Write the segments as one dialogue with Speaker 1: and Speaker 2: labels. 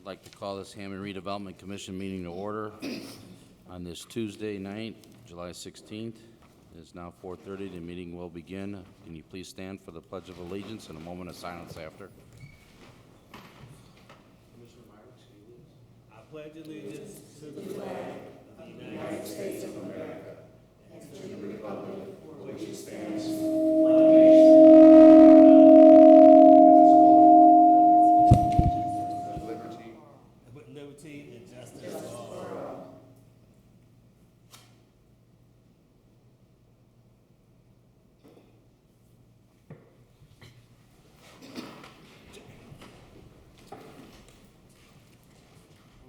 Speaker 1: like to call this Hammond Redevelopment Commission meeting to order on this Tuesday night, July 16th. It is now 4:30. The meeting will begin. Can you please stand for the Pledge of Allegiance and a moment of silence after?
Speaker 2: I pledge allegiance to the flag of the United States of America and to the republic for which it stands, one nation, with liberty and justice for all.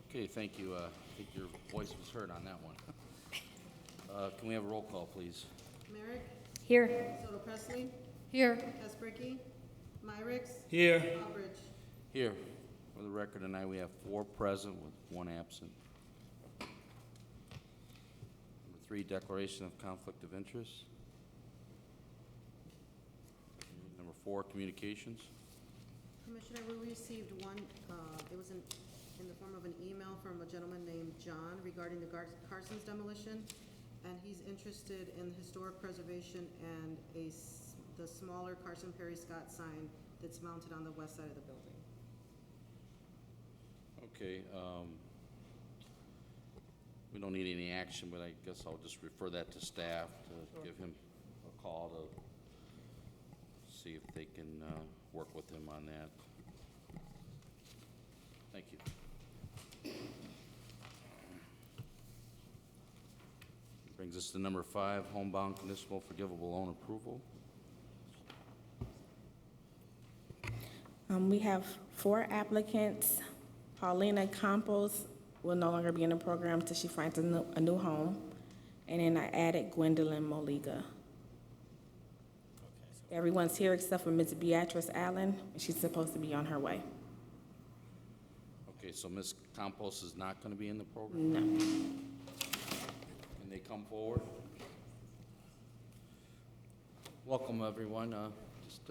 Speaker 1: Okay, thank you. I think your voice was heard on that one. Can we have a roll call, please?
Speaker 3: Merrick,
Speaker 4: Here.
Speaker 3: Soto Presley,
Speaker 4: Here.
Speaker 3: Kasperky, Myricks,
Speaker 2: Here.
Speaker 3: Albridge.
Speaker 1: Here. For the record tonight, we have 4 present with 1 absent. Number 3, declaration of conflict of interest. Number 4, communications.
Speaker 3: Commissioner, we received one, it was in the form of an email from a gentleman named John regarding the Carson's demolition, and he's interested in historic preservation and the smaller Carson Perry Scott sign that's mounted on the west side of the building.
Speaker 1: Okay, we don't need any action, but I guess I'll just refer that to staff to give him a call to see if they can work with him on that. Thank you. Brings us to number 5, homebound conditional forgivable loan approval.
Speaker 4: We have 4 applicants. Paulina Campos will no longer be in the program till she finds a new home. And then I added Gwendolyn Moliga. Everyone's here except for Ms. Beatrice Allen, and she's supposed to be on her way.
Speaker 1: Okay, so Ms. Campos is not going to be in the program?
Speaker 4: No.
Speaker 1: Can they come forward? Welcome, everyone. Just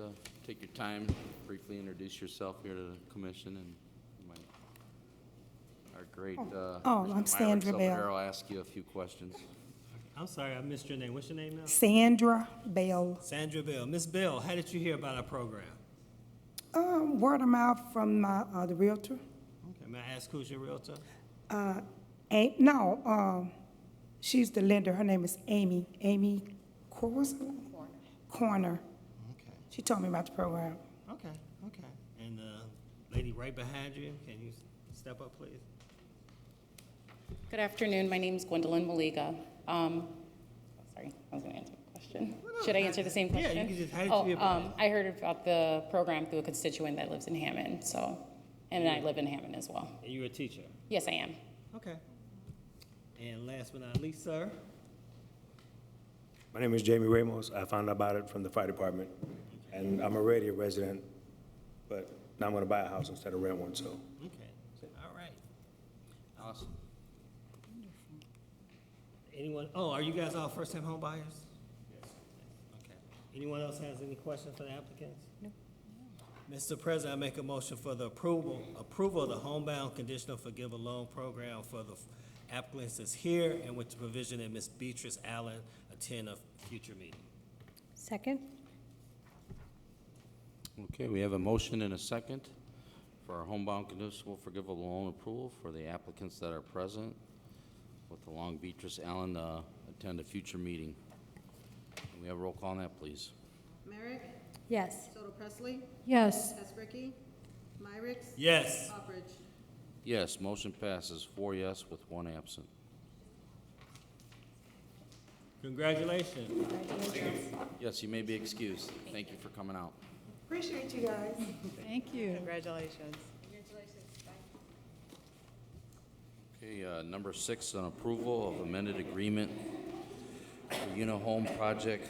Speaker 1: take your time, briefly introduce yourself here to the commission, and our great
Speaker 5: I'm Sandra Bell.
Speaker 1: I'll ask you a few questions.
Speaker 2: I'm sorry, I missed your name. What's your name now?
Speaker 5: Sandra Bell.
Speaker 2: Sandra Bell. Miss Bell, how did you hear about our program?
Speaker 5: Word of mouth from the realtor.
Speaker 2: Okay, may I ask who's your realtor?
Speaker 5: She's the lender. Her name is Amy. Amy Corner.
Speaker 2: Okay,
Speaker 5: She told me about the program.
Speaker 2: okay. And lady right behind you, can you step up, please?
Speaker 6: Good afternoon. My name is Gwendolyn Moliga. Sorry, I was going to answer the question. Should I answer the same question?
Speaker 2: Yeah, you can just, how did you hear about it?
Speaker 6: I heard about the program through a constituent that lives in Hammond, and I live in Hammond as well.
Speaker 2: And you're a teacher?
Speaker 6: Yes, I am.
Speaker 2: Okay. And last but not least, sir?
Speaker 7: My name is Jamie Ramos. I found out about it from the fire department, and I'm already a resident, but now I'm going to buy a house instead of rent one, so.
Speaker 2: Okay, all right.
Speaker 1: Awesome.
Speaker 2: Anyone, are you guys all first-time home buyers? Yes. Okay. Anyone else has any questions for the applicants? No. Mr. President, I make a motion for the approval of the homebound conditional forgivable loan program for the applicants that's here, and with the provision that Ms. Beatrice Allen attend a future meeting.
Speaker 4: Second.
Speaker 1: Okay, we have a motion and a second for our homebound conditional forgivable loan approval for the applicants that are present with the Long Beatrice Allen attend a future meeting. Can we have a roll call on that, please?
Speaker 3: Merrick,
Speaker 4: Yes.
Speaker 3: Soto Presley,
Speaker 4: Yes.
Speaker 3: Kasperky, Myricks,
Speaker 2: Yes.
Speaker 3: Albridge.
Speaker 1: Yes, motion passes 4 yes with 1 absent.
Speaker 2: Congratulations.
Speaker 1: Yes, you may be excused. Thank you for coming out.
Speaker 5: Appreciate you guys.
Speaker 4: Thank you.
Speaker 8: Congratulations.
Speaker 1: Okay, number 6, an approval of amended agreement for Unihome project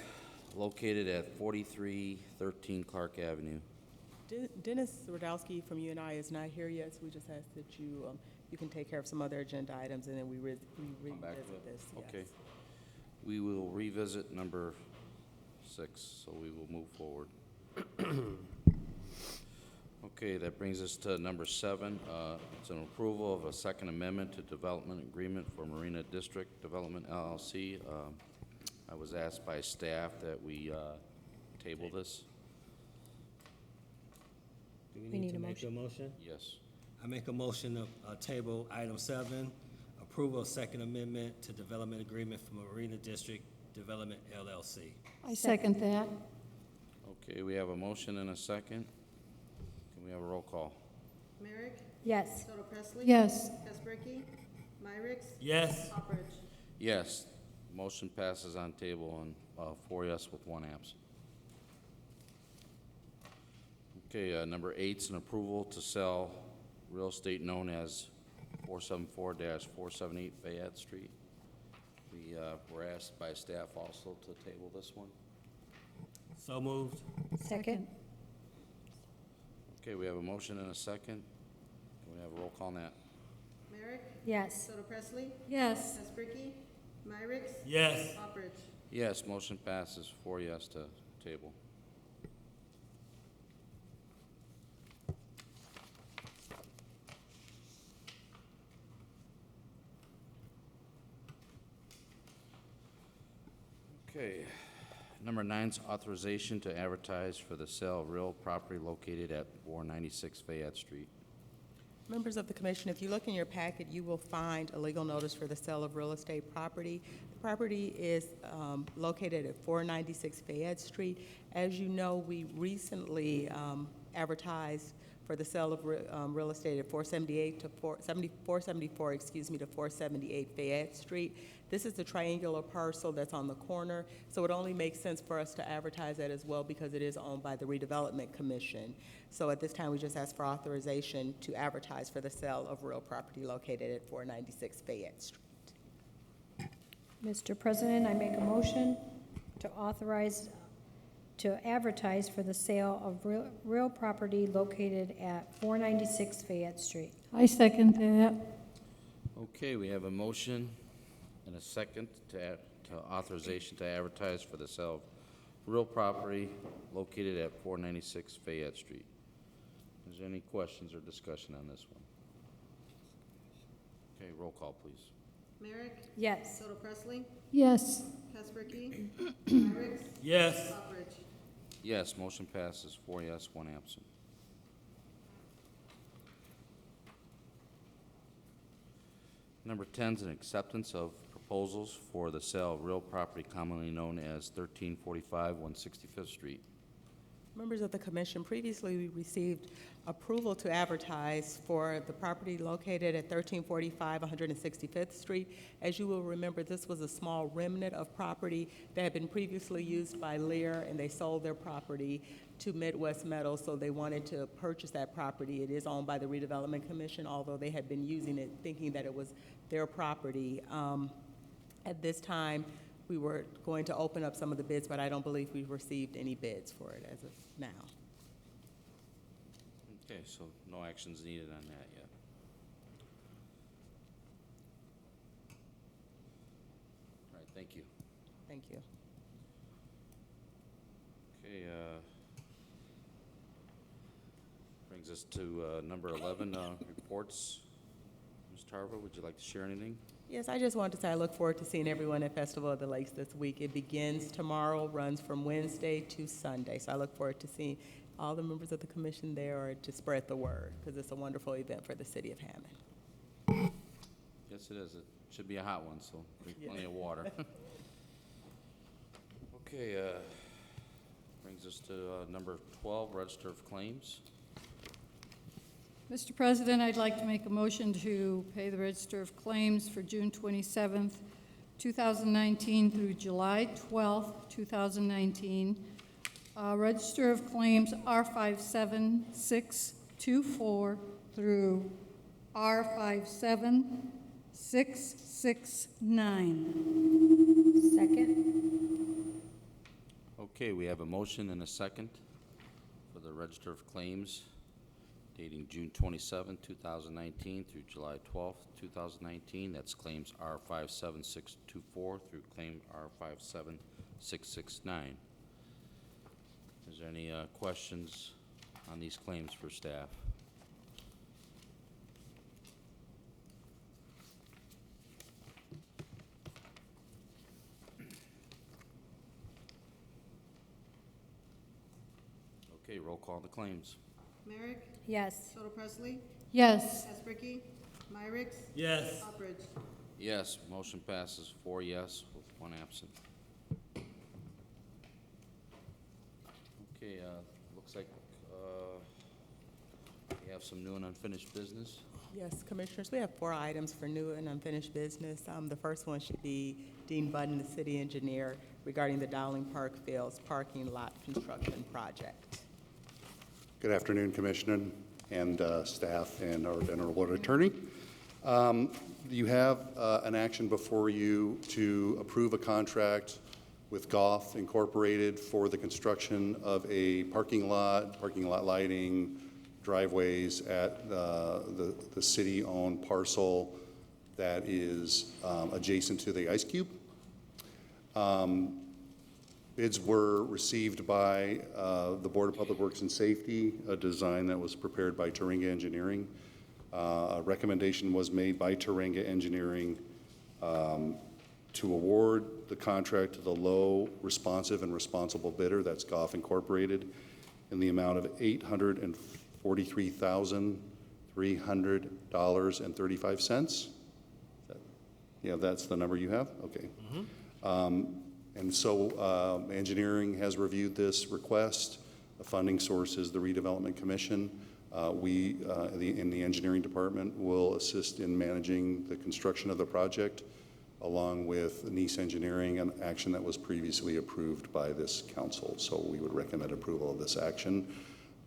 Speaker 1: located at 4313 Clark Avenue.
Speaker 8: Dennis Radowski from UNI is not here yet, so we just ask that you can take care of some other agenda items, and then we
Speaker 1: Come back to
Speaker 8: revisit
Speaker 1: it.
Speaker 8: this.
Speaker 1: Okay.
Speaker 8: Yes.
Speaker 1: We will revisit number 6, so we will move forward. Okay, that brings us to number 7. It's an approval of a second amendment to development agreement for Marina District Development LLC. I was asked by staff that we table this.
Speaker 2: Do we need to make a motion?
Speaker 1: Yes.
Speaker 2: I make a motion to table item 7, approval of second amendment to development agreement for Marina District Development LLC.
Speaker 9: I second that.
Speaker 1: Okay, we have a motion and a second. Can we have a roll call?
Speaker 3: Merrick?
Speaker 9: Yes.
Speaker 3: Soto Presley?
Speaker 9: Yes.
Speaker 3: Kesbricki? Myrick?
Speaker 2: Yes.
Speaker 3: Hopperich?
Speaker 1: Yes. Motion passes on table and 4 yes with 1 absent. Okay, number 8 is an approval to sell real estate known as 474-478 Fayette Street. We were asked by staff also to table this one.
Speaker 2: So moved.
Speaker 9: Second.
Speaker 1: Okay, we have a motion and a second. Can we have a roll call on that?
Speaker 3: Merrick?
Speaker 9: Yes.
Speaker 3: Soto Presley?
Speaker 9: Yes.
Speaker 3: Kesbricki? Myrick?
Speaker 2: Yes.
Speaker 3: Hopperich?
Speaker 1: Yes, motion passes 4 yes to table. Okay, number 9 is authorization to advertise for the sale of real property located at 496 Fayette Street.
Speaker 8: Members of the commission, if you look in your packet, you will find a legal notice for the sale of real estate property. The property is located at 496 Fayette Street. As you know, we recently advertised for the sale of real estate at 474, to 478 Fayette Street. This is the triangular parcel that's on the corner, so it only makes sense for us to advertise that as well because it is owned by the Redevelopment Commission. So at this time, we just ask for authorization to advertise for the sale of real property located at 496 Fayette Street.
Speaker 9: Mr. President, I make a motion to authorize to advertise for the sale of real property located at 496 Fayette Street. I second that.
Speaker 1: Okay, we have a motion and a second to authorization to advertise for the sale of real property located at 496 Fayette Street. Is there any questions or discussion on this one? Okay, roll call, please.
Speaker 3: Merrick?
Speaker 9: Yes.
Speaker 3: Soto Presley?
Speaker 9: Yes.
Speaker 3: Kesbricki? Myrick?
Speaker 2: Yes.
Speaker 3: Hopperich?
Speaker 1: Yes, motion passes 4 yes, 1 absent. Number 10 is an acceptance of proposals for the sale of real property commonly known as 1345 165th Street.
Speaker 8: Members of the commission, previously we received approval to advertise for the property located at 1345 165th Street. As you will remember, this was a small remnant of property that had been previously used by Lear, and they sold their property to Midwest Metals, so they wanted to purchase that property. It is owned by the Redevelopment Commission, although they had been using it thinking that it was their property. At this time, we were going to open up some of the bids, but I don't believe we've received any bids for it as of now.
Speaker 1: Okay, so no actions needed on that yet. All right, thank you.
Speaker 8: Thank you.
Speaker 1: Okay, brings us to number 11, reports. Ms. Tarver, would you like to share anything?
Speaker 8: Yes, I just wanted to say I look forward to seeing everyone at Festival of the Lakes this week. It begins tomorrow, runs from Wednesday to Sunday. So I look forward to seeing all the members of the commission there or to spread the word because it's a wonderful event for the city of Hammond.
Speaker 1: Yes, it is. It should be a hot one, so drink plenty of water. Okay, brings us to number 12, register of claims.
Speaker 10: Mr. President, I'd like to make a motion to pay the Register of Claims for June 27th, 2019 through July 12th, 2019. Register of Claims R57624 through R57669.
Speaker 9: Second.
Speaker 1: Okay, we have a motion and a second for the register of claims dating June 27, 2019 through July 12, 2019. That's claims R57624 through claim R57669. Is there any questions on these claims for staff? Okay, roll call the claims.
Speaker 3: Merrick,
Speaker 9: Yes.
Speaker 3: Toto Presley,
Speaker 10: Yes.
Speaker 3: Espricky, Myrick,
Speaker 2: Yes.
Speaker 3: Upridge.
Speaker 1: Yes, motion passes 4 yes with 1 absent. Okay, looks like we have some new and unfinished business.
Speaker 8: Yes, Commissioners, we have 4 items for new and unfinished business. The first one should be Dean Budden, the city engineer, regarding the Dowling Park Fields parking lot construction project.
Speaker 11: Good afternoon, Commissioner and staff and our Venerable Attorney. You have an action before you to approve a contract with Goff Incorporated for the construction of a parking lot lighting, driveways at the city-owned parcel that is adjacent to the Ice Cube. Bids were received by the Board of Public Works and Safety, a design that was prepared by Turinga Engineering. A recommendation was made by Turinga Engineering to award the contract to the low responsive and responsible bidder, that's Goff Incorporated, in the amount of $843,300.35. Yeah, that's the number you have? Okay. And so engineering has reviewed this request. The funding source is the Redevelopment Commission. We, in the engineering department, will assist in managing the construction of the project, along with Nice Engineering, an action that was previously approved by this council. So we would recommend approval of this action.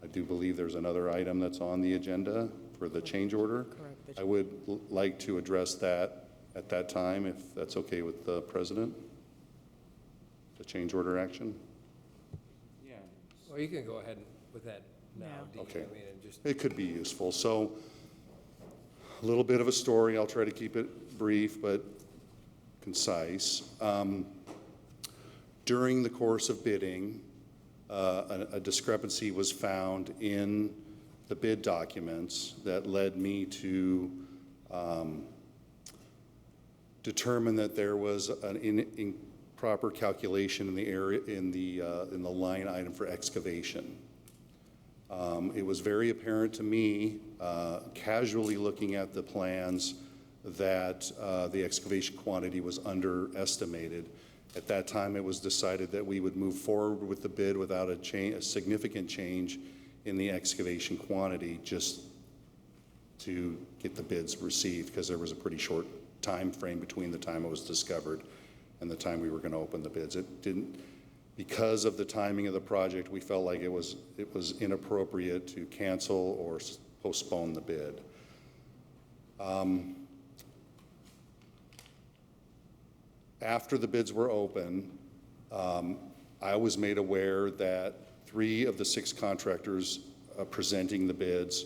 Speaker 11: I do believe there's another item that's on the agenda for the change order.
Speaker 8: Correct.
Speaker 11: I would like to address that at that time, if that's okay with the president. The change order action?
Speaker 12: Yeah, well, you can go ahead with that now, Dean.
Speaker 11: Okay.
Speaker 12: I mean, and just,
Speaker 11: It could be useful. So a little bit of a story. I'll try to keep it brief but concise. During the course of bidding, a discrepancy was found in the bid documents that led me to determine that there was an improper calculation in the area in the line item for excavation. It was very apparent to me, casually looking at the plans, that the excavation quantity was underestimated. At that time, it was decided that we would move forward with the bid without a significant change in the excavation quantity, just to get the bids received, because there was a pretty short time frame between the time it was discovered and the time we were going to open the bids. It didn't, because of the timing of the project, we felt like it was inappropriate to cancel or postpone the bid. After the bids were open, I was made aware that 3 of the 6 contractors presenting the bids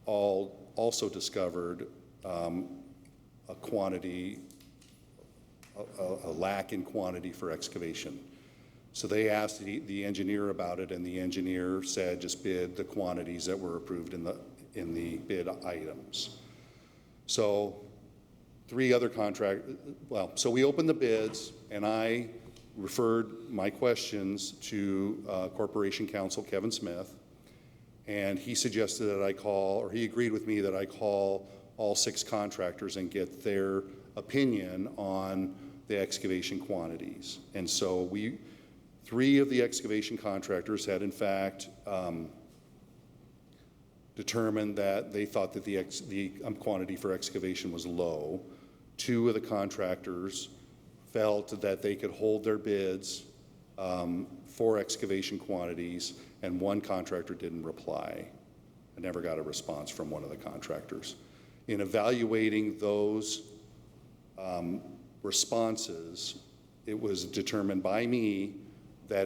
Speaker 11: also discovered a quantity, a lack in quantity for excavation. So they asked the engineer about it, and the engineer said just bid the quantities that were approved in the bid items. So 3 other so we opened the bids, and I referred my questions to Corporation Counsel Kevin Smith, and he suggested that I call, or he agreed with me that I call all 6 contractors and get their opinion on the excavation quantities. And so 3 of the excavation contractors had in fact determined that they thought that the quantity for excavation was low. 2 of the contractors felt that they could hold their bids for excavation quantities, and 1 contractor didn't reply. I never got a response from one of the contractors. In evaluating those responses, it was determined by me that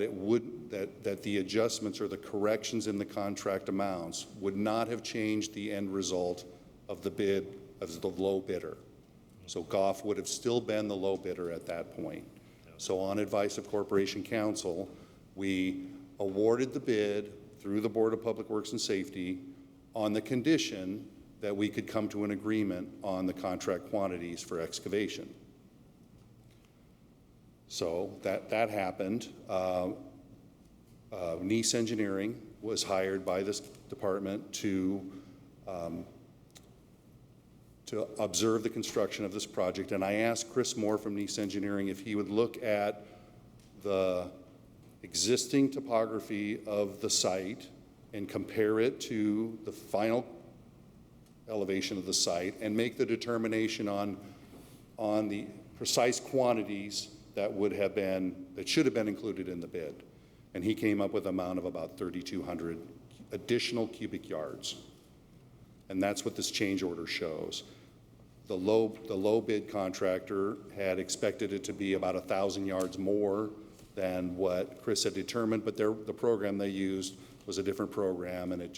Speaker 11: that the adjustments or the corrections in the contract amounts would not have changed the end result of the bid of the low bidder. So Goff would have still been the low bidder at that point. So on advice of Corporation Counsel, we awarded the bid through the Board of Public Works and Safety on the condition that we could come to an agreement on the contract quantities for excavation. So that happened. Nice Engineering was hired by this department to observe the construction of this project. And I asked Chris Moore from Nice Engineering if he would look at the existing topography of the site and compare it to the final elevation of the site and make the determination on the precise quantities that should have been included in the bid. And he came up with an amount of about 3,200 additional cubic yards. And that's what this change order shows. The low bid contractor had expected it to be about 1,000 yards more than what Chris had determined, but the program they used was a different program, and it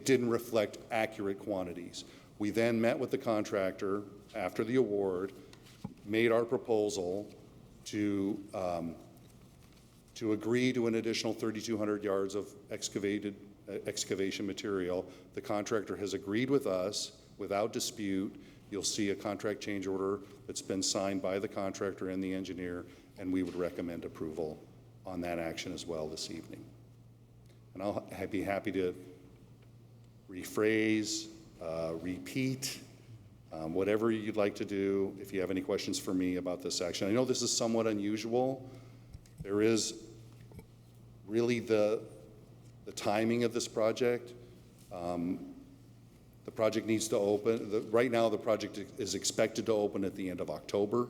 Speaker 11: didn't reflect accurate quantities. We then met with the contractor after the award, made our proposal to agree to an additional 3,200 yards of excavation material. The contractor has agreed with us without dispute. You'll see a contract change order that's been signed by the contractor and the engineer, and we would recommend approval on that action as well this evening. And I'll be happy to rephrase, repeat, whatever you'd like to do if you have any questions for me about this action. I know this is somewhat unusual. There is really the timing of this project. The project needs to open. Right now, the project is expected to open at the end of October.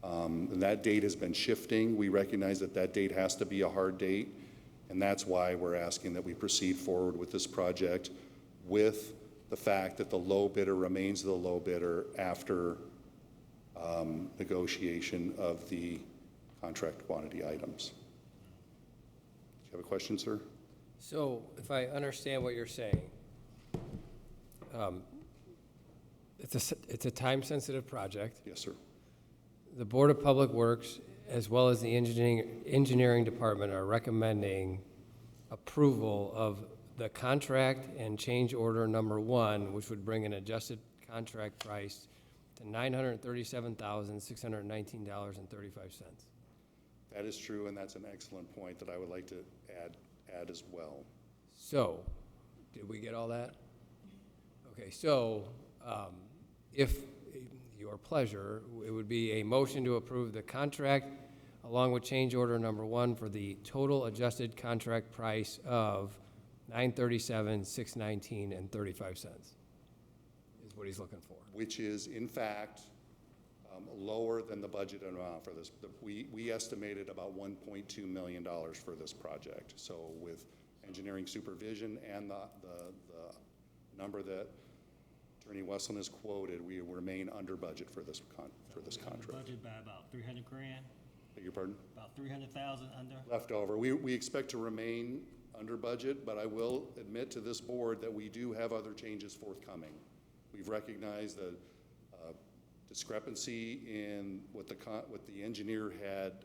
Speaker 11: And that date has been shifting. We recognize that date has to be a hard date, and that's why we're asking that we proceed forward with this project with the fact that the low bidder remains the low bidder after negotiation of the contract quantity items. Do you have a question, sir?
Speaker 12: So if I understand what you're saying, it's a time-sensitive project.
Speaker 11: Yes, sir.
Speaker 12: The Board of Public Works, as well as the engineering department, are recommending approval of the contract and change order number 1, which would bring an adjusted contract price to $937,619.35.
Speaker 11: That is true, and that's an excellent point that I would like to add as well.
Speaker 12: So, did we get all that? Okay, so if your pleasure, it would be a motion to approve the contract along with change order number 1 for the total adjusted contract price of $937,619.35 is what he's looking for.
Speaker 11: Which is, in fact, lower than the budget amount for this. We estimated about $1.2 million for this project. So with engineering supervision and the number that Attorney Wesson has quoted, we remain under budget for this contract.
Speaker 2: Budget by about 300 grand?
Speaker 11: Beg your pardon?
Speaker 2: About 300,000 under?
Speaker 11: Left over. We expect to remain under budget, but I will admit to this board that we do have other changes forthcoming. We've recognized the discrepancy in what the engineer had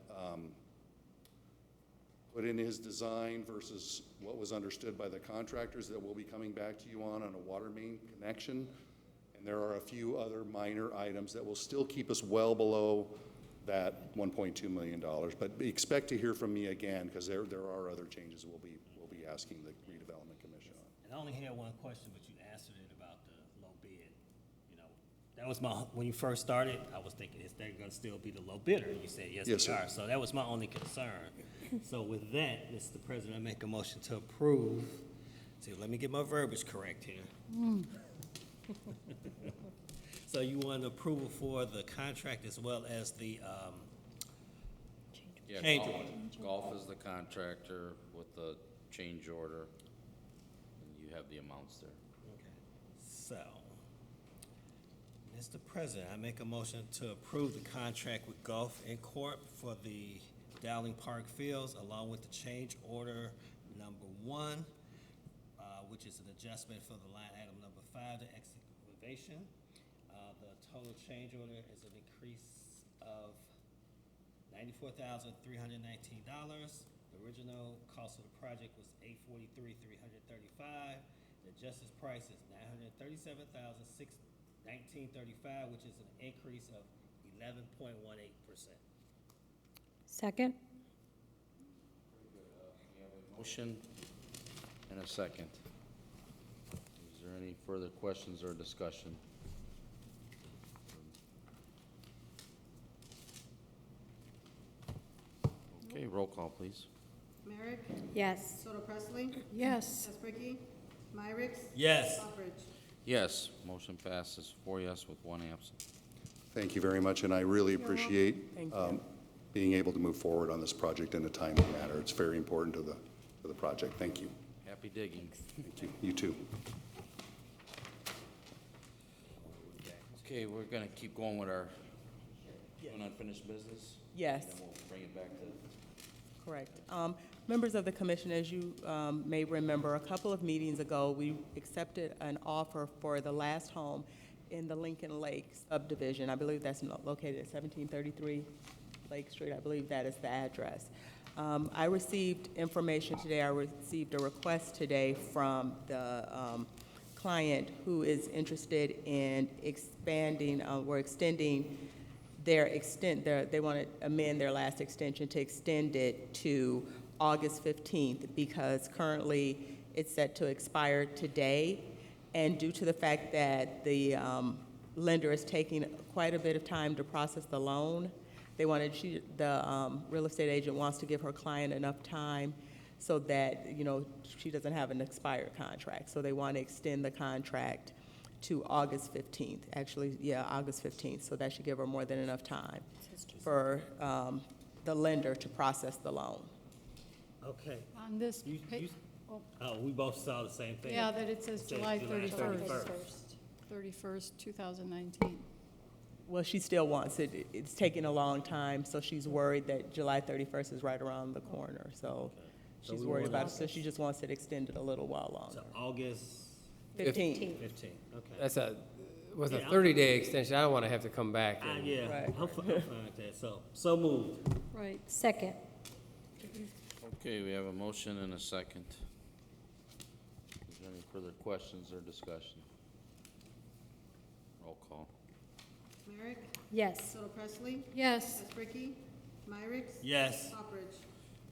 Speaker 11: put in his design versus what was understood by the contractors that we'll be coming back to you on a water main connection. And there are a few other minor items that will still keep us well below that $1.2 million. But expect to hear from me again, because there are other changes we'll be asking the Redevelopment Commission on.
Speaker 2: And I only had one question, but you answered it about the low bid. You know, that was when you first started, I was thinking, is there gonna still be the low bidder? And you said, yes,
Speaker 11: Yes,
Speaker 2: we
Speaker 11: sir.
Speaker 2: are. So that was my only concern. So with that, Mr. President, I make a motion to approve. See, let me get my verbiage correct here. So you want approval for the contract as well as the,
Speaker 1: Yeah,
Speaker 2: change
Speaker 1: Golf-
Speaker 2: order.
Speaker 1: Golf is the contractor with the change order, and you have the amounts there.
Speaker 2: So, Mr. President, I make a motion to approve the contract with Gulf Incorp. for the Dowling Park Fields, along with the change order number 1, which is an adjustment for the line item number 5, the excavation. The total change order is an increase of $94,319. The The original cost of the project was $843,335. The adjusted price is $937,619.35, which is an increase of 11.18%.
Speaker 9: Second?
Speaker 1: Motion and a second. Is there any further questions or discussion? Okay, roll call, please.
Speaker 3: Merrick,
Speaker 9: Yes.
Speaker 3: Soto Presley,
Speaker 10: Yes.
Speaker 3: Espricki, Myrick,
Speaker 2: Yes.
Speaker 3: Hawbridge.
Speaker 1: Yes, motion passes 4 yes with 1 absent.
Speaker 11: Thank you very much, and I really appreciate
Speaker 8: Thank you.
Speaker 11: being able to move forward on this project in a timely manner. It's very important to the project. Thank you.
Speaker 1: Happy digging.
Speaker 11: Thank you. You too.
Speaker 1: Okay, we're gonna keep going with our unfinished business.
Speaker 8: Yes.
Speaker 1: And then we'll bring it back to.
Speaker 8: Correct. Members of the commission, as you may remember, a couple of meetings ago, we accepted an offer for the last home in the Lincoln Lake subdivision. I believe that's located at 1733 Lake Street. I believe that is the address. I received information today. I received a request today from the client who is interested in expanding or extending they want to amend their last extension to extend it to August 15th because currently it's set to expire today. And due to the fact that the lender is taking quite a bit of time to process the loan, the real estate agent wants to give her client enough time so that, she doesn't have an expired contract. So they want to extend the contract to August 15th. Actually, August 15th. So that should give her more than enough time for the lender to process the loan.
Speaker 2: Okay.
Speaker 10: On this,
Speaker 2: We both saw the same thing.
Speaker 10: yeah, that it says July 31st,
Speaker 2: 31st.
Speaker 10: 2019.
Speaker 8: Well, she still wants it. It's taking a long time, so she's worried that July 31st is right around the corner. So
Speaker 2: So
Speaker 8: she's
Speaker 2: we
Speaker 8: worried
Speaker 2: want
Speaker 8: about it, so she just wants it extended a little while
Speaker 2: So
Speaker 8: longer.
Speaker 2: August
Speaker 8: 15.
Speaker 2: 15th, okay.
Speaker 12: That's with a
Speaker 2: Yeah,
Speaker 12: 30-day extension, I don't want to have to come back. and-
Speaker 2: Yeah,
Speaker 8: Right.
Speaker 2: I'm fine with that. So moved.
Speaker 10: Right.
Speaker 9: Second?
Speaker 1: Okay, we have a motion and a second. Is there any further questions or discussion? Roll call.
Speaker 3: Merrick,
Speaker 9: Yes.
Speaker 3: Soto Presley,
Speaker 10: Yes.
Speaker 3: Espricki, Myrick,
Speaker 2: Yes.
Speaker 3: Hawbridge.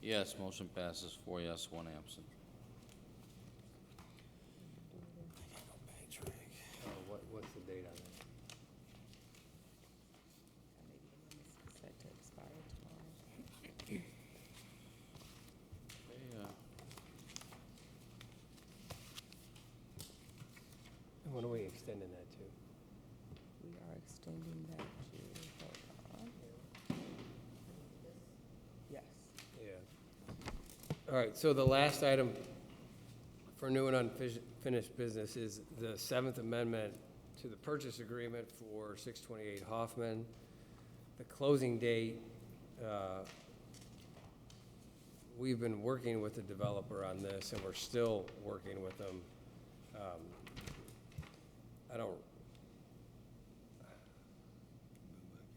Speaker 1: Yes, motion passes 4 yes, 1 absent.
Speaker 12: What's the date on that?
Speaker 8: Set to expire tomorrow.
Speaker 1: Okay,
Speaker 12: And when are we extending that to?
Speaker 8: We are extending that to, hold on. Yes.
Speaker 12: Yeah. All right, so the last item for new and unfinished business is the 7th Amendment to the purchase agreement for 628 Hoffman. The closing date, we've been working with the developer on this, and we're still working with them. I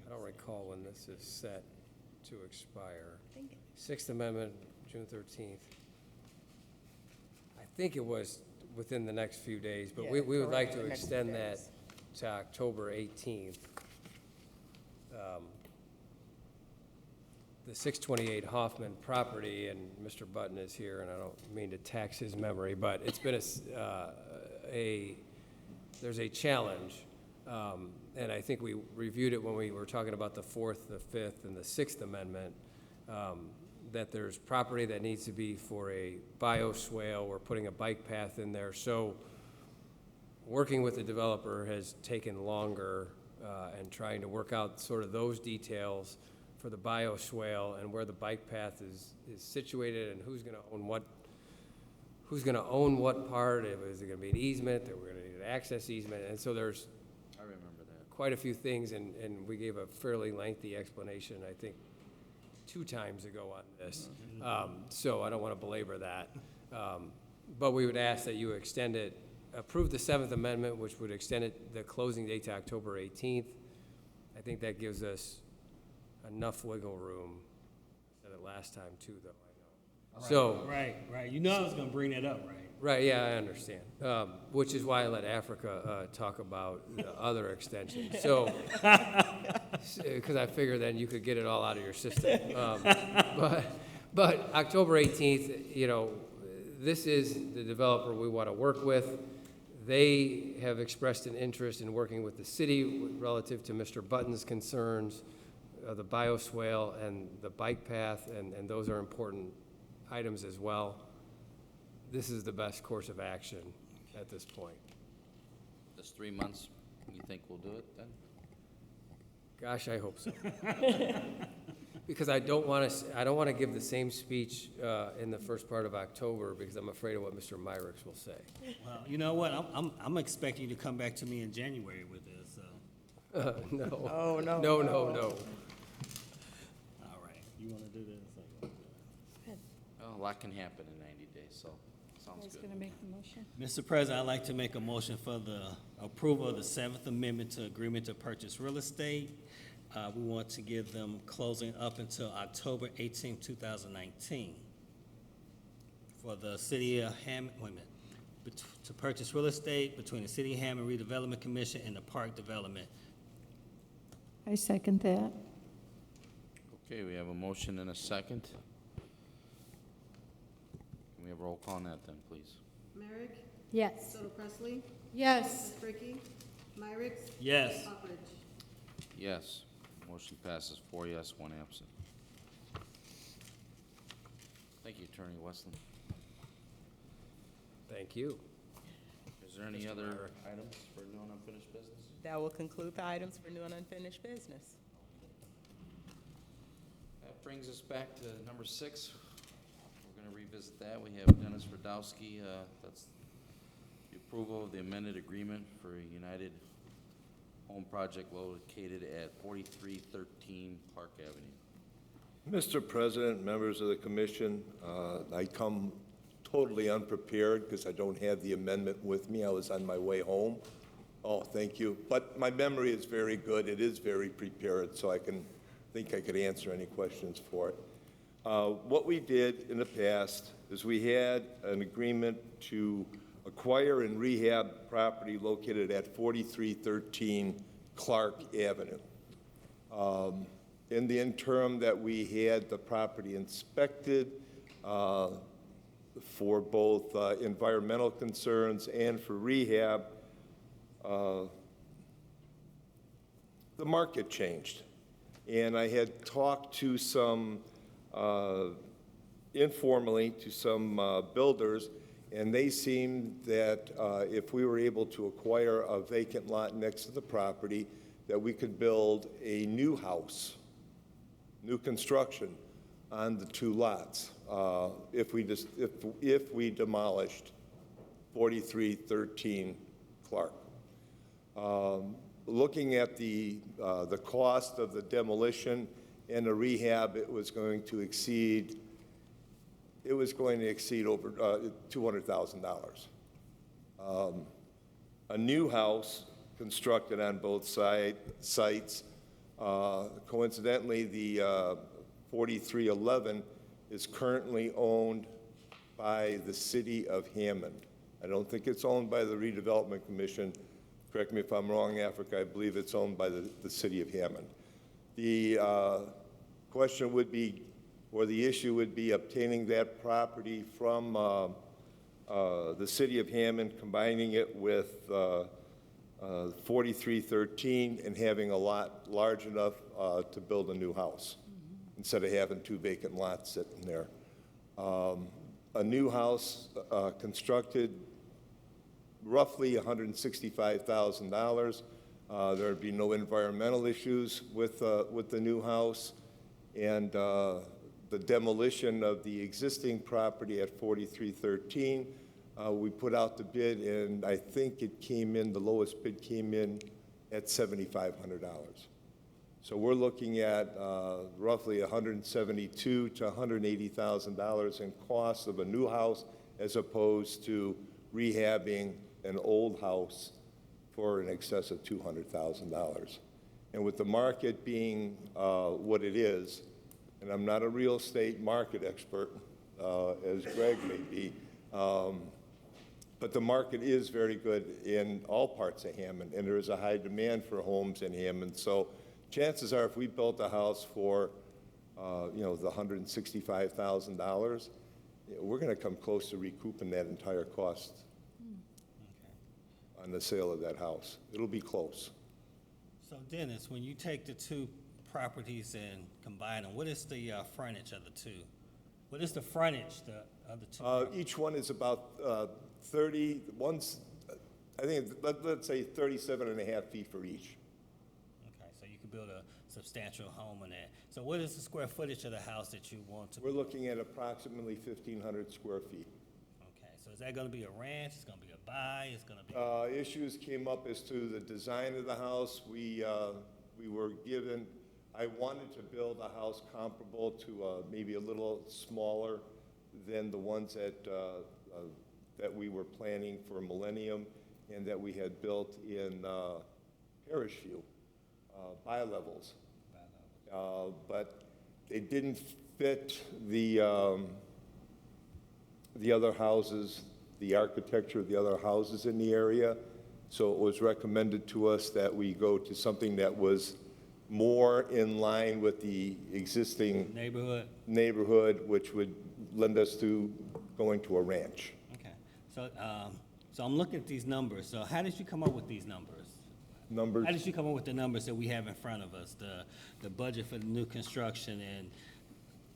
Speaker 12: don't recall when this is set to expire. 6th Amendment, June 13th. I think it was within the next few days, but
Speaker 8: Yeah,
Speaker 12: we would like
Speaker 8: correct,
Speaker 12: to
Speaker 8: the next
Speaker 12: extend
Speaker 8: few
Speaker 12: that
Speaker 8: days.
Speaker 12: to October 18th. The 628 Hoffman property, and Mr. Button is here, and I don't mean to tax his memory, but it's been there's a challenge, and I think we reviewed it when we were talking about the 4th, the 5th, and the 6th Amendment, that there's property that needs to be for a bioswale. We're putting a bike path in there. So working with the developer has taken longer, and trying to work out sort of those details for the bioswale and where the bike path is situated and who's going to own what. Who's going to own what part? Is it going to be an easement? That we're going to need an access easement? And so there's
Speaker 1: I remember that.
Speaker 12: quite a few things, and we gave a fairly lengthy explanation, I think, 2 times ago on this. So I don't want to belabor that. But we would ask that you extend it, approve the 7th Amendment, which would extend it, the closing date to October 18th. I think that gives us enough wiggle room. I said it last time too, though, I know. So,
Speaker 2: Right. You know I was gonna bring that up, right?
Speaker 12: right, yeah, I understand. Which is why I let Africa talk about the other extensions. So, because I figured then you could get it all out of your system. But October 18th, you know, this is the developer we want to work with. They have expressed an interest in working with the city relative to Mr. Button's concerns, the bioswale and the bike path, and those are important items as well. This is the best course of action at this point.
Speaker 1: This 3 months, you think we'll do it then?
Speaker 12: Gosh, I hope so. Because I don't want to give the same speech in the first part of October because I'm afraid of what Mr. Myricks will say.
Speaker 2: Well, you know what? I'm expecting you to come back to me in January with this, so.
Speaker 12: No.
Speaker 8: Oh, no.
Speaker 12: No.
Speaker 2: All right, you wanna do this?
Speaker 1: Well, a lot can happen in 90 days, so sounds
Speaker 10: Who's
Speaker 1: good.
Speaker 10: going to make the motion?
Speaker 2: Mr. President, I'd like to make a motion for the approval of the Seventh Amendment to Agreement to Purchase Real Estate. We want to give them closing up until October 18, 2019 for the city of Hammond, to purchase real estate between the City of Hammond Redevelopment Commission and the Park Development.
Speaker 9: I second that.
Speaker 1: Okay, we have a motion and a second. Can we have a roll call on that then, please?
Speaker 3: Merrick,
Speaker 9: Yes.
Speaker 3: Soto Presley,
Speaker 10: Yes.
Speaker 3: Ricky, Myricks,
Speaker 2: Yes.
Speaker 3: Buckridge.
Speaker 1: Yes. Motion passes 4 yes, 1 absent. Thank you, Attorney Westland.
Speaker 12: Thank you.
Speaker 1: Is there any other items for new and unfinished business?
Speaker 8: That will conclude the items for new and unfinished business.
Speaker 1: That brings us back to number 6. We're going to revisit that. We have Dennis Radowski. That's the approval of the amended agreement for a United Home project located at 4313 Park Avenue.
Speaker 13: Mr. President, members of the commission, I come totally unprepared because I don't have the amendment with me. I was on my way home. Oh, thank you. But my memory is very good. It is very prepared, so I think I could answer any questions for it. What we did in the past is we had an agreement to acquire and rehab property located at 4313 Clark Avenue. In the interim that we had the property inspected for both environmental concerns and for rehab, the market changed. And I had talked to some, informally, to some builders, and they seemed that if we were able to acquire a vacant lot next to the property, that we could build a new house, new construction on the 2 lots if we demolished 4313 Clark. Looking at the cost of the demolition and the rehab, it was going to exceed over $200,000. A new house constructed on both sites. Coincidentally, the 4311 is currently owned by the city of Hammond. I don't think it's owned by the Redevelopment Commission. Correct me if I'm wrong, Africa. I believe it's owned by the city of Hammond. The question would be, or the issue would be, obtaining that property from the city of Hammond, combining it with 4313 and having a lot large enough to build a new house instead of having 2 vacant lots sitting there. A new house constructed roughly $165,000. There would be no environmental issues with the new house, and the demolition of the existing property at 4313. We put out the bid, and I think it came in, the lowest bid came in at $7,500. So we're looking at roughly $172,000 to $180,000 in cost of a new house as opposed to rehabbing an old house for in excess of $200,000. And with the market being what it is, and I'm not a real estate market expert, as Greg may be. But the market is very good in all parts of Hammond, and there is a high demand for homes in Hammond. So chances are, if we built a house for, the $165,000, we're going to come close to recouping that entire cost on the sale of that house. It'll be close.
Speaker 2: So Dennis, when you take the two properties and combine them, what is the frontage of the two? What is the frontage of the two?
Speaker 13: Each one is about 30, one's, I think, let's say 37 and a half feet for each.
Speaker 2: Okay, so you could build a substantial home on that. So what is the square footage of the house that you want to?
Speaker 13: We're looking at approximately 1,500 square feet.
Speaker 2: Okay, so is that gonna be a ranch, it's gonna be a buy, it's gonna be?
Speaker 13: Issues came up as to the design of the house. We were given, I wanted to build a house comparable to maybe a little smaller than the ones that we were planning for Millennium and that we had built in Parish View, bi-levels. But they didn't fit the other houses, the architecture of the other houses in the area. So it was recommended to us that we go to something that was more in line with the existing neighborhood, which would lend us to going to a ranch.
Speaker 2: Okay, so I'm looking at these numbers. So how did you come up with these numbers? How did you come up with the numbers that we have in front of us, the budget for the new construction and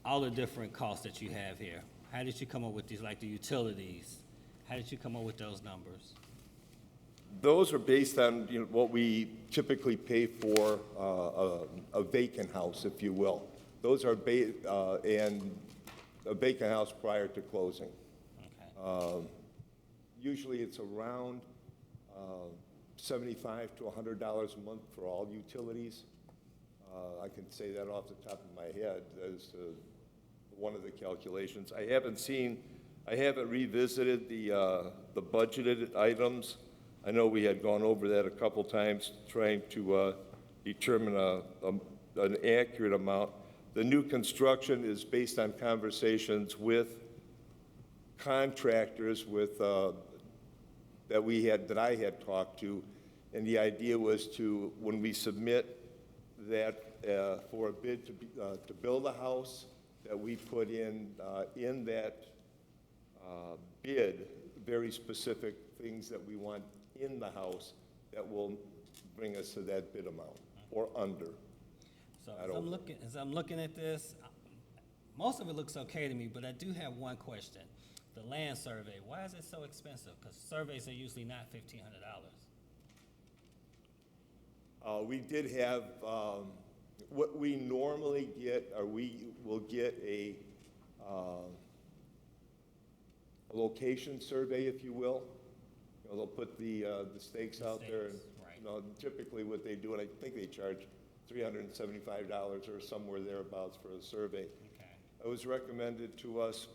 Speaker 2: all the different costs that you have here? How did you come up with these, like the utilities? How did you come up with those numbers?
Speaker 13: Those are based on what we typically pay for a vacant house, if you will. Those are and a vacant house prior to closing.
Speaker 2: Okay.
Speaker 13: Usually it's around $75 to $100 a month for all utilities. I can say that off the top of my head as one of the calculations. I haven't revisited the budgeted items. I know we had gone over that a couple times trying to determine an accurate amount. The new construction is based on conversations with contractors that I had talked to, and the idea was to, when we submit that for a bid to build a house, that we put in that bid very specific things that we want in the house that will bring us to that bid amount or under.
Speaker 2: So as I'm looking at this, most of it looks okay to me, but I do have one question. The land survey, why is it so expensive? Because surveys are usually not $1,500.
Speaker 13: We did have, what we normally get, or we will get a location survey, if you will. They'll put the stakes out there, and
Speaker 2: right.
Speaker 13: Typically what they do, and I think they charge $375 or somewhere thereabouts for a survey.
Speaker 2: Okay.
Speaker 13: It was recommended to us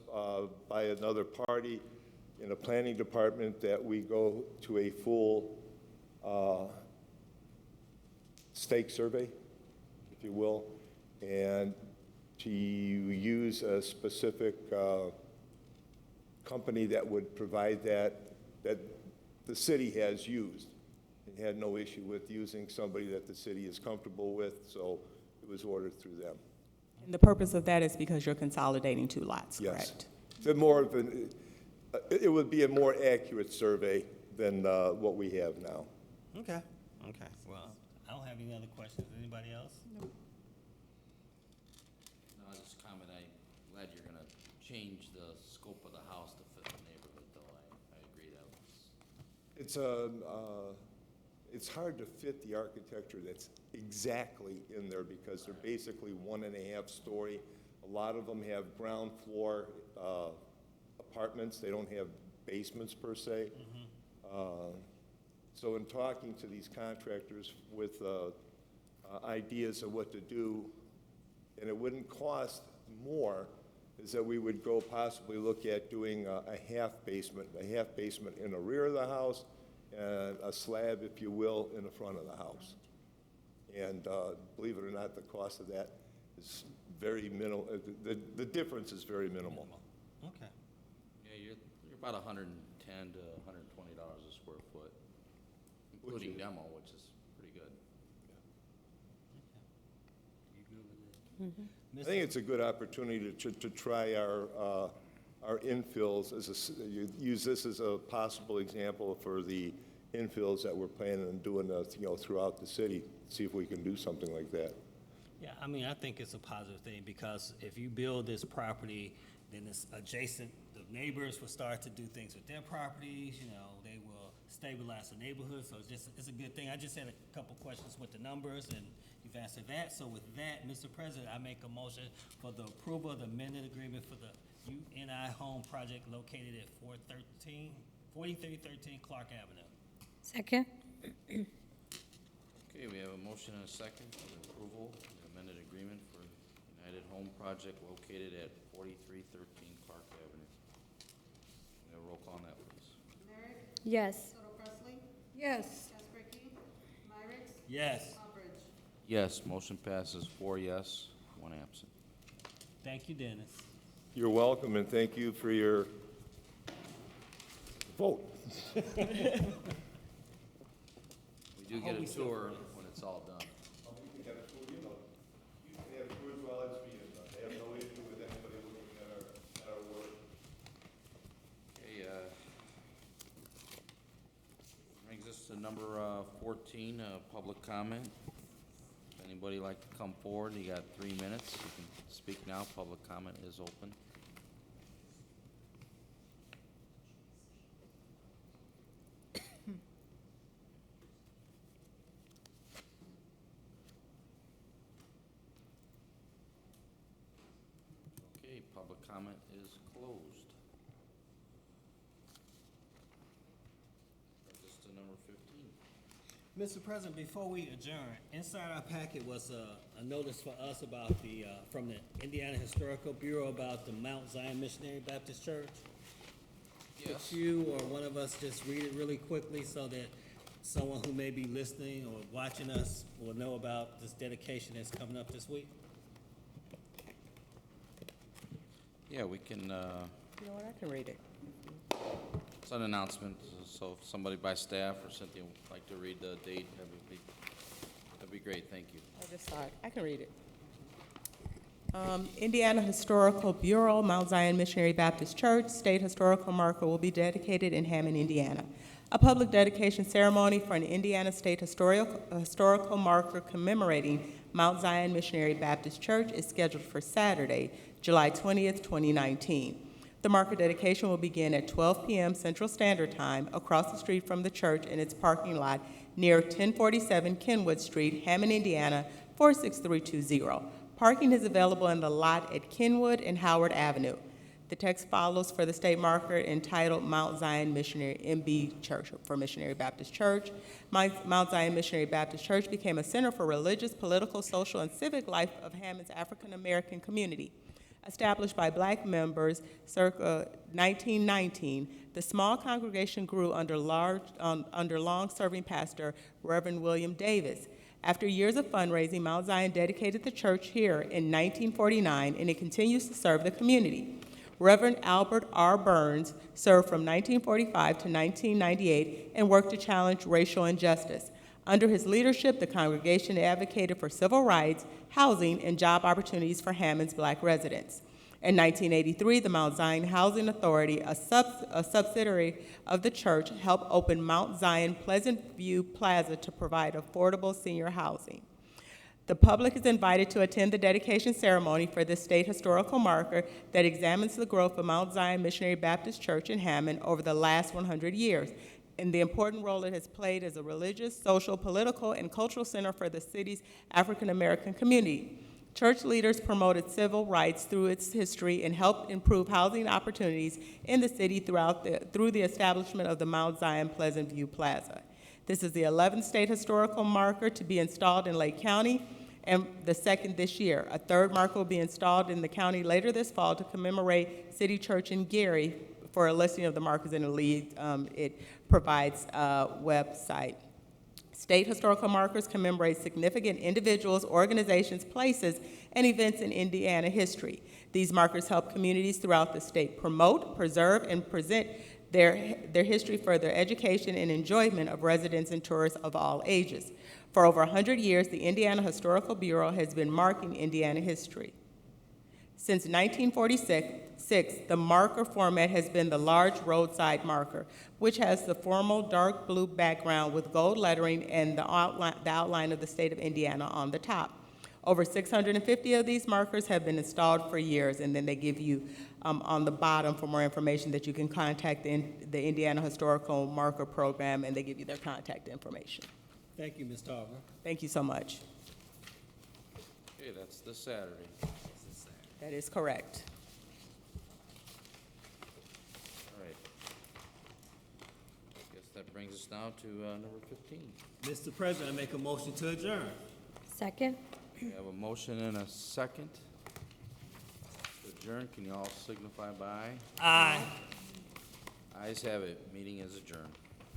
Speaker 13: by another party in a planning department that we go to a full stake survey, if you will, and to use a specific company that would provide that the city has used. It had no issue with using somebody that the city is comfortable with, so it was ordered through them.
Speaker 8: And the purpose of that is because you're consolidating two lots, correct?
Speaker 13: Yes. It would be a more accurate survey than what we have now.
Speaker 2: Okay. Well, I don't have any other questions. Anybody else?
Speaker 1: No, I just comment, I'm glad you're gonna change the scope of the house to fit the neighborhood, though. I agree that was.
Speaker 13: It's hard to fit the architecture that's exactly in there because they're basically 1.5 story. A lot of them have ground floor apartments. They don't have basements per se. So in talking to these contractors with ideas of what to do, and it wouldn't cost more, is that we would go possibly look at doing a half basement in the rear of the house, and a slab, if you will, in the front of the house. And believe it or not, the cost of that is very minimal. The difference is very minimal.
Speaker 2: Okay.
Speaker 1: Yeah, you're about $110 to $120 a square foot, including demo, which is pretty good.
Speaker 2: You good with it?
Speaker 13: I think it's a good opportunity to try our infills you use this as a possible example for the infills that we're planning on doing, throughout the city. See if we can do something like that.
Speaker 2: Yeah, I mean, I think it's a positive thing, because if you build this property, then it's adjacent, the neighbors will start to do things with their properties, they will stabilize the neighborhood, so it's a good thing. I just had a couple questions with the numbers, and you've answered that. So with that, Mr. President, I make a motion for the approval of the amended agreement for the UNI home project located at 4313 Clark Avenue.
Speaker 9: Second?
Speaker 1: Okay, we have a motion and a second for the approval of the amended agreement for United Home Project located at 4313 Clark Avenue. We have a roll call on that, please.
Speaker 3: Merrick,
Speaker 9: Yes.
Speaker 3: Soto Presley,
Speaker 10: Yes.
Speaker 3: Casperkey, Myrick,
Speaker 2: Yes.
Speaker 3: Albridge.
Speaker 1: Yes, motion passes 4 yes, 1 absent.
Speaker 2: Thank you, Dennis.
Speaker 13: You're welcome, and thank you for your vote.
Speaker 1: We do get a tour when it's all done.
Speaker 13: You can have tours while it's being done. They have no issue with anybody looking at our work.
Speaker 1: Okay, brings us to number 14, public comment. If anybody like to come forward, you got 3 minutes. You can speak now. Public comment is open. Okay, public comment is closed. Brings us to number 15.
Speaker 2: Mr. President, before we adjourn, inside our packet was a notice for us about from the Indiana Historical Bureau about the Mount Zion Missionary Baptist Church.
Speaker 1: Yes.
Speaker 2: Could you or one of us just read it really quickly so that someone who may be listening or watching us will know about this dedication that's coming up this week?
Speaker 1: Yeah, we can,
Speaker 8: You know what, I can read it.
Speaker 1: it's an announcement, so if somebody by staff or Cynthia would like to read the date, that'd be great, thank you.
Speaker 8: I just saw it. I can read it. Indiana Historical Bureau, Mount Zion Missionary Baptist Church, State Historical Marker will be dedicated in Hammond, Indiana. A public dedication ceremony for an Indiana State Historical Marker commemorating Mount Zion Missionary Baptist Church is scheduled for Saturday, July 20th, 2019. The marker dedication will begin at 12 p.m. Central Standard Time across the street from the church in its parking lot near 1047 Kenwood Street, Hammond, Indiana, 46320. Parking is available in the lot at Kenwood and Howard Avenue. The text follows for the state marker entitled Mount Zion Missionary MB Church for Missionary Baptist Church. Mount Zion Missionary Baptist Church became a center for religious, political, social, and civic life of Hammond's African American community. Established by black members circa 1919, the small congregation grew under long-serving pastor Reverend William Davis. After years of fundraising, Mount Zion dedicated the church here in 1949, and it continues to serve the community. Reverend Albert R. Burns served from 1945 to 1998 and worked to challenge racial injustice. Under his leadership, the congregation advocated for civil rights, housing, and job opportunities for Hammond's black residents. In 1983, the Mount Zion Housing Authority, a subsidiary of the church, helped open Mount Zion Pleasant View Plaza to provide affordable senior housing. The public is invited to attend the dedication ceremony for this state historical marker that examines the growth of Mount Zion Missionary Baptist Church in Hammond over the last 100 years, and the important role it has played as a religious, social, political, and cultural center for the city's African American community. Church leaders promoted civil rights through its history and helped improve housing opportunities in the city through the establishment of the Mount Zion Pleasant View Plaza. This is the 11th state historical marker to be installed in Lake County, and the second this year. A third marker will be installed in the county later this fall to commemorate City Church in Gary. For a listing of the markers in the lead, it provides a website. State historical markers commemorate significant individuals, organizations, places, and events in Indiana history. These markers help communities throughout the state promote, preserve, and present their history for their education and enjoyment of residents and tourists of all ages. For over 100 years, the Indiana Historical Bureau has been marking Indiana history. Since 1946, the marker format has been the large roadside marker, which has the formal dark blue background with gold lettering and the outline of the state of Indiana on the top. Over 650 of these markers have been installed for years, and then they give you on the bottom for more information that you can contact the Indiana Historical Marker Program, and they give you their contact information.
Speaker 2: Thank you, Ms. Tarver.
Speaker 8: Thank you so much.
Speaker 1: Okay, that's this Saturday.
Speaker 8: That is correct.
Speaker 1: All right. I guess that brings us now to number 15.
Speaker 2: Mr. President, I make a motion to adjourn.
Speaker 9: Second?
Speaker 1: We have a motion and a second to adjourn. Can you all signify by aye?
Speaker 2: Aye.
Speaker 1: Ayes have it. Meeting is adjourned.